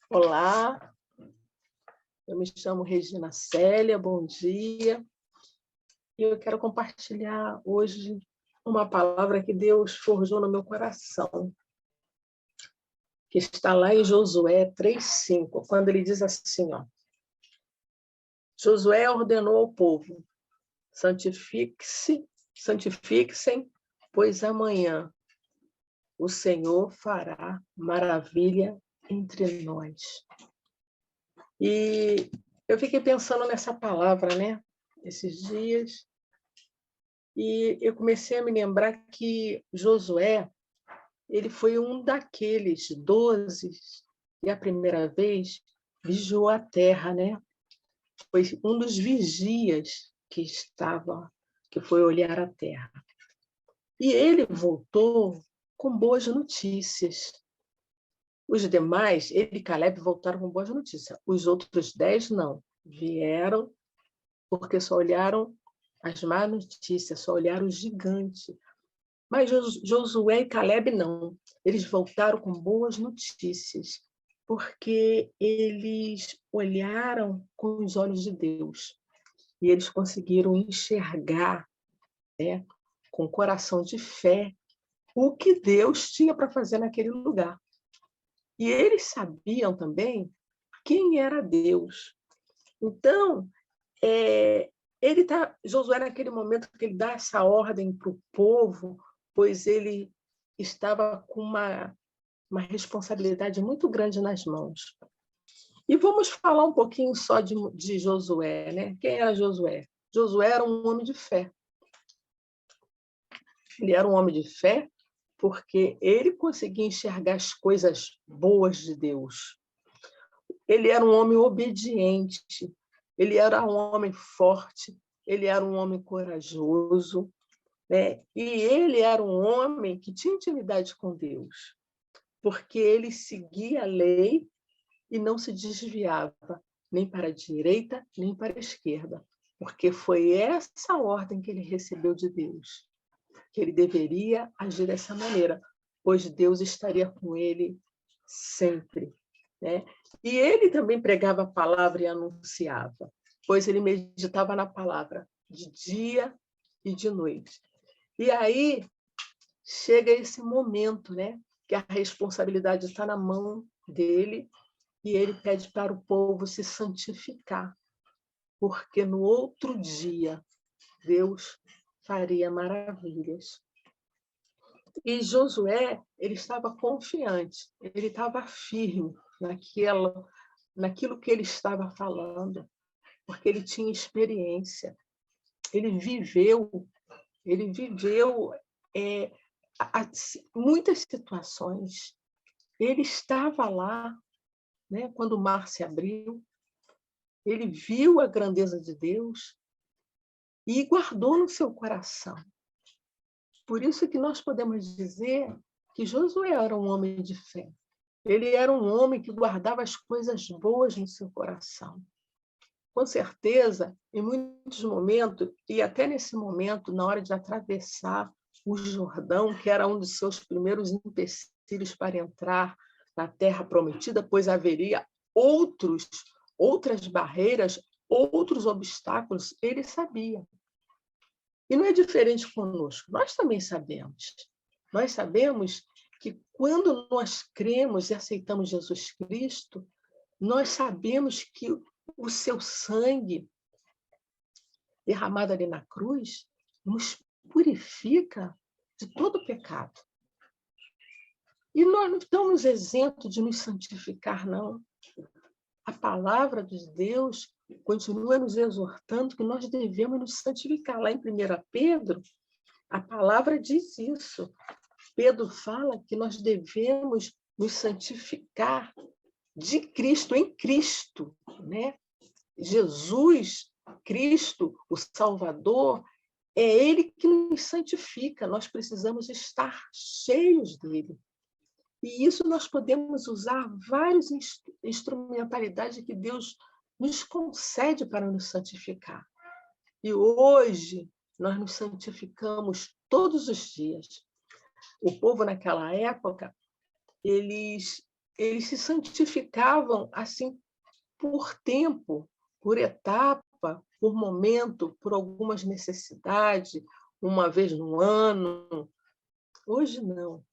Olá, eu me chamo Regina Célia, bom dia. E eu quero compartilhar hoje uma palavra que Deus forjou no meu coração, que está lá em Josué 3:5, quando ele diz assim, ó: Josué ordenou ao povo: santifiquem, pois amanhã o Senhor fará maravilha entre nós. E eu fiquei pensando nessa palavra, né, esses dias, e eu comecei a me lembrar que Josué, ele foi um daqueles 12 que a primeira vez vigiou a terra, né? Foi um dos vigias que foi olhar a terra. E ele voltou com boas notícias. Os demais, ele e Caleb, voltaram com boas notícias. Os outros 10 não. Vieram porque só olharam as más notícias, só olharam o gigante. Mas Josué e Caleb não. Eles voltaram com boas notícias, porque eles olharam com os olhos de Deus. E eles conseguiram enxergar, né, com coração de fé, o que Deus tinha para fazer naquele lugar. E eles sabiam também quem era Deus. Então, Josué, naquele momento que ele dá essa ordem para o povo, pois ele estava com uma responsabilidade muito grande nas mãos. E vamos falar um pouquinho só de Josué, né? Quem era Josué? Josué era um homem de fé. Ele era um homem de fé porque ele conseguia enxergar as coisas boas de Deus. Ele era um homem obediente, ele era um homem forte, ele era um homem corajoso, né? E ele era um homem que tinha intimidade com Deus, porque ele seguia a lei e não se desviava nem para a direita, nem para a esquerda, porque foi essa ordem que ele recebeu de Deus, que ele deveria agir dessa maneira, pois Deus estaria com ele sempre, né? E ele também pregava a palavra e anunciava, pois ele meditava na palavra de dia e de noite. E aí chega esse momento, né, que a responsabilidade está na mão dele, e ele pede para o povo se santificar, porque no outro dia Deus faria maravilhas. E Josué, ele estava confiante, ele estava firme naquilo que ele estava falando, porque ele tinha experiência, ele viveu é, muitas situações. Ele estava lá, né, quando o mar se abriu, ele viu a grandeza de Deus e guardou no seu coração. Por isso que nós podemos dizer que Josué era um homem de fé. Ele era um homem que guardava as coisas boas no seu coração. Com certeza, em muitos momentos, e até nesse momento, na hora de atravessar o Jordão, que era um dos seus primeiros empecilhos para entrar na Terra Prometida, pois haveria outras barreiras, outros obstáculos, ele sabia. E não é diferente conosco, nós também sabemos. Nós sabemos que quando nós cremos e aceitamos Jesus Cristo, nós sabemos que o seu sangue derramado ali na cruz nos purifica de todo pecado. E nós não estamos isentos de nos santificar, não. A palavra de Deus continua nos exortando que nós devemos nos santificar. Lá em 1 Pedro, a palavra diz isso. Pedro fala que nós devemos nos santificar de Cristo, em Cristo, né? Jesus, Cristo, o Salvador, é Ele que nos santifica. Nós precisamos estar cheios dele. E isso nós podemos usar várias instrumentalidades que Deus nos concede para nos santificar. E hoje nós nos santificamos todos os dias. O povo naquela época, eles eles se santificavam assim por tempo, por etapa, por momento, por algumas necessidades, uma vez no ano. Hoje não.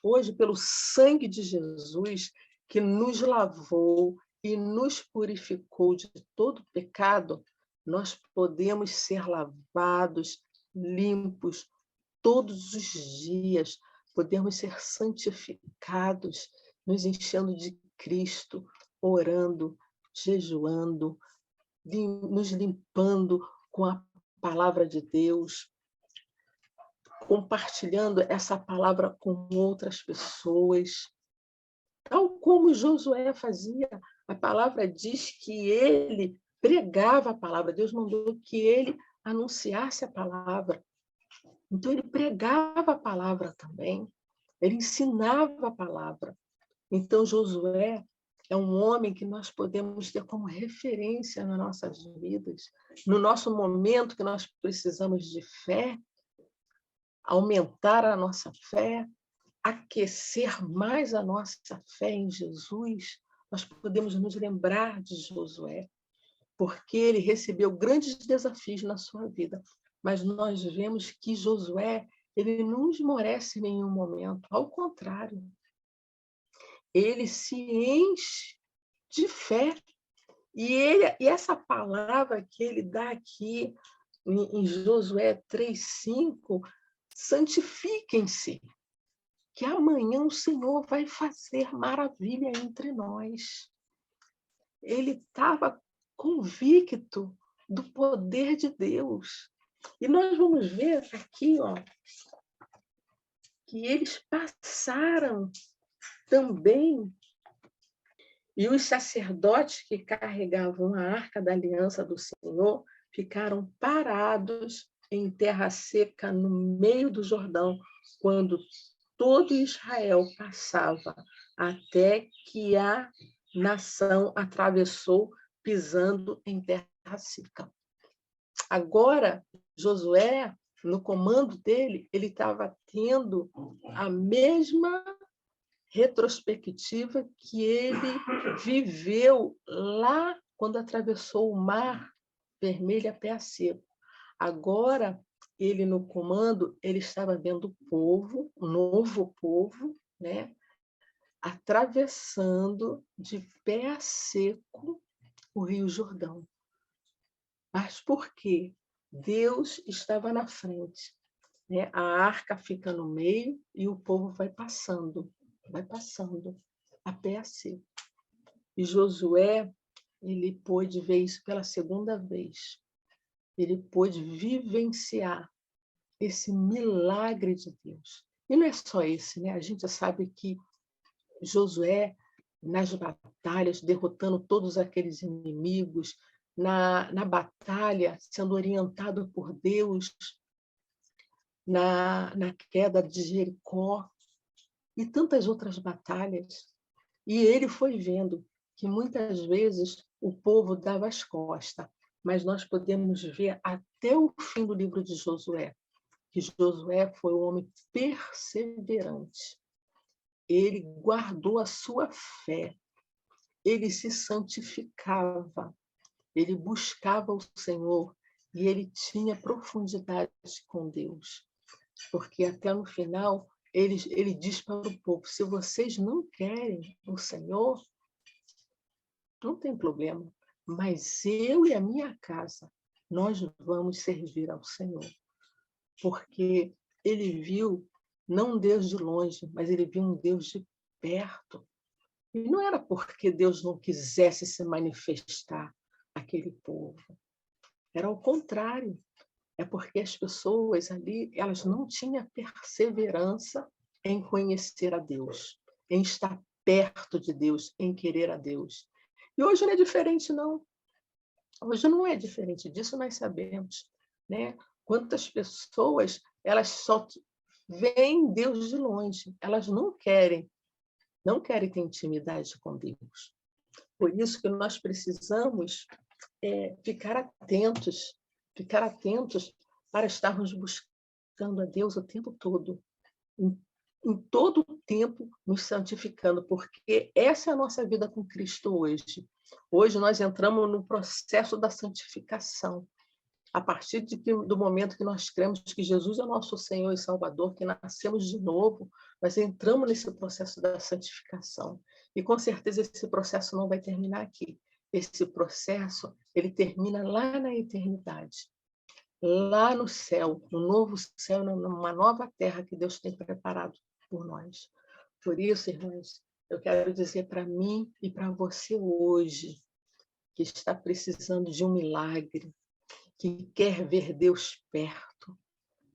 Hoje, pelo sangue de Jesus, que nos lavou e nos purificou de todo pecado, nós podemos ser lavados, limpos, todos os dias, podemos ser santificados, nos enchendo de Cristo, orando, jejuando, nos limpando com a palavra de Deus, compartilhando essa palavra com outras pessoas, tal como Josué fazia. A palavra diz que ele pregava a palavra, Deus mandou que ele anunciasse a palavra. Então, ele pregava a palavra também, ele ensinava a palavra. Então, Josué é um homem que nós podemos ter como referência nas nossas vidas, no nosso momento que nós precisamos de fé, aumentar a nossa fé, aquecer mais a nossa fé em Jesus, nós podemos nos lembrar de Josué, porque ele recebeu grandes desafios na sua vida, mas nós vemos que Josué, ele não esmorece em nenhum momento, ao contrário, ele se enche de fé. E essa palavra que ele dá aqui em Josué 3:5, santifiquem-se, que amanhã o Senhor vai fazer maravilha entre nós. Ele estava convicto do poder de Deus. E nós vamos ver aqui, ó, que eles passaram também, e os sacerdotes que carregavam a arca da aliança do Senhor ficaram parados em terra seca no meio do Jordão, quando todo Israel passava, até que a nação atravessou pisando em terra seca. Agora, Josué, no comando dele, ele estava tendo a mesma retrospectiva que ele viveu lá quando atravessou o Mar Vermelho a pé seco. Agora, ele no comando, ele estava vendo o povo, um novo povo, né, atravessando de pé seco o Rio Jordão. Mas por quê? Deus estava na frente, né? A arca fica no meio e o povo vai passando a pé seco. E Josué, ele pôde ver isso pela segunda vez. Ele pôde vivenciar esse milagre de Deus. E não é só esse, né? A gente sabe que Josué, nas batalhas, derrotando todos aqueles inimigos, na batalha, sendo orientado por Deus, na queda de Jericó, e tantas outras batalhas. E ele foi vendo que muitas vezes o povo dava as costas, mas nós podemos ver até o fim do livro de Josué, que Josué foi um homem perseverante. Ele guardou a sua fé, ele se santificava, ele buscava o Senhor e ele tinha profundidade com Deus. Porque até no final, ele diz para o povo, se vocês não querem o Senhor, não tem problema, mas eu e a minha casa, nós vamos servir ao Senhor. Porque ele viu não um Deus de longe, mas ele viu um Deus de perto. E não era porque Deus não quisesse se manifestar àquele povo. Era ao contrário. É porque as pessoas ali, elas não tinham perseverança em conhecer a Deus, em estar perto de Deus, em querer a Deus. E hoje não é diferente, não. Hoje não é diferente disso, nós sabemos, né? Quantas pessoas, elas só veem Deus de longe, elas não querem ter intimidade com Deus. Por isso que nós precisamos ficar atentos para estarmos buscando a Deus o tempo todo, em em todo o tempo nos santificando, porque essa é a nossa vida com Cristo hoje. Hoje nós entramos no processo da santificação. A partir do momento que nós cremos que Jesus é o nosso Senhor e Salvador, que nascemos de novo, nós entramos nesse processo da santificação. E com certeza esse processo não vai terminar aqui. Esse processo, ele termina lá na eternidade, lá no céu, no novo céu, numa nova terra que Deus tem preparado por nós. Por isso, irmãos, eu quero dizer para mim e para você hoje, que está precisando de um milagre, que quer ver Deus perto,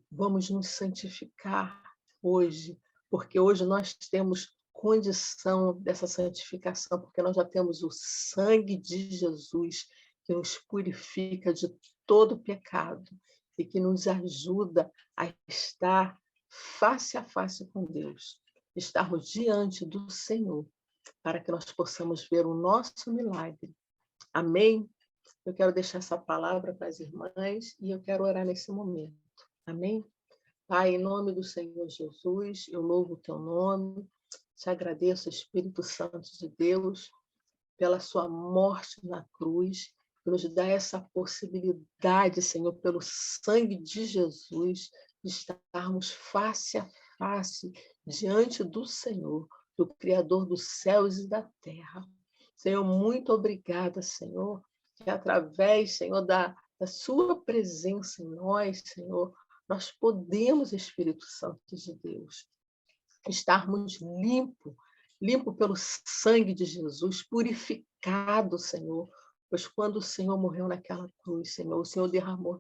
vamos nos santificar hoje, porque hoje nós temos condição dessa santificação, porque nós já temos o sangue de Jesus que nos purifica de todo pecado e que nos ajuda a estar face a face com Deus, estarmos diante do Senhor, para que nós possamos ver o nosso milagre. Amém? Eu quero deixar essa palavra para as irmãs e eu quero orar nesse momento. Amém? Pai, em nome do Senhor Jesus, eu louvo o teu nome, te agradeço, Espírito Santo de Deus, pela sua morte na cruz, por nos dar essa possibilidade, Senhor, pelo sangue de Jesus, de estarmos face a face diante do Senhor, do Criador dos céus e da terra. Senhor, muito obrigada, Senhor, que através, Senhor, da sua presença em nós, Senhor, nós podemos, Espírito Santo de Deus, estarmos limpo pelo sangue de Jesus, purificado, Senhor, pois quando o Senhor morreu naquela cruz, Senhor, o Senhor derramou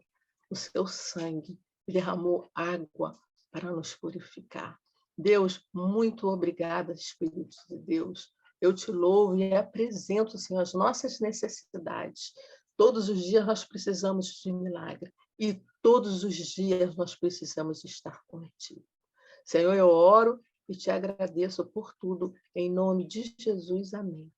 o seu sangue, derramou água para nos purificar. Deus, muito obrigada, Espírito de Deus. Eu te louvo e apresento, Senhor, as nossas necessidades. Todos os dias nós precisamos de milagre e todos os dias nós precisamos estar contigo. Senhor, eu oro e te agradeço por tudo, em nome de Jesus. Amém.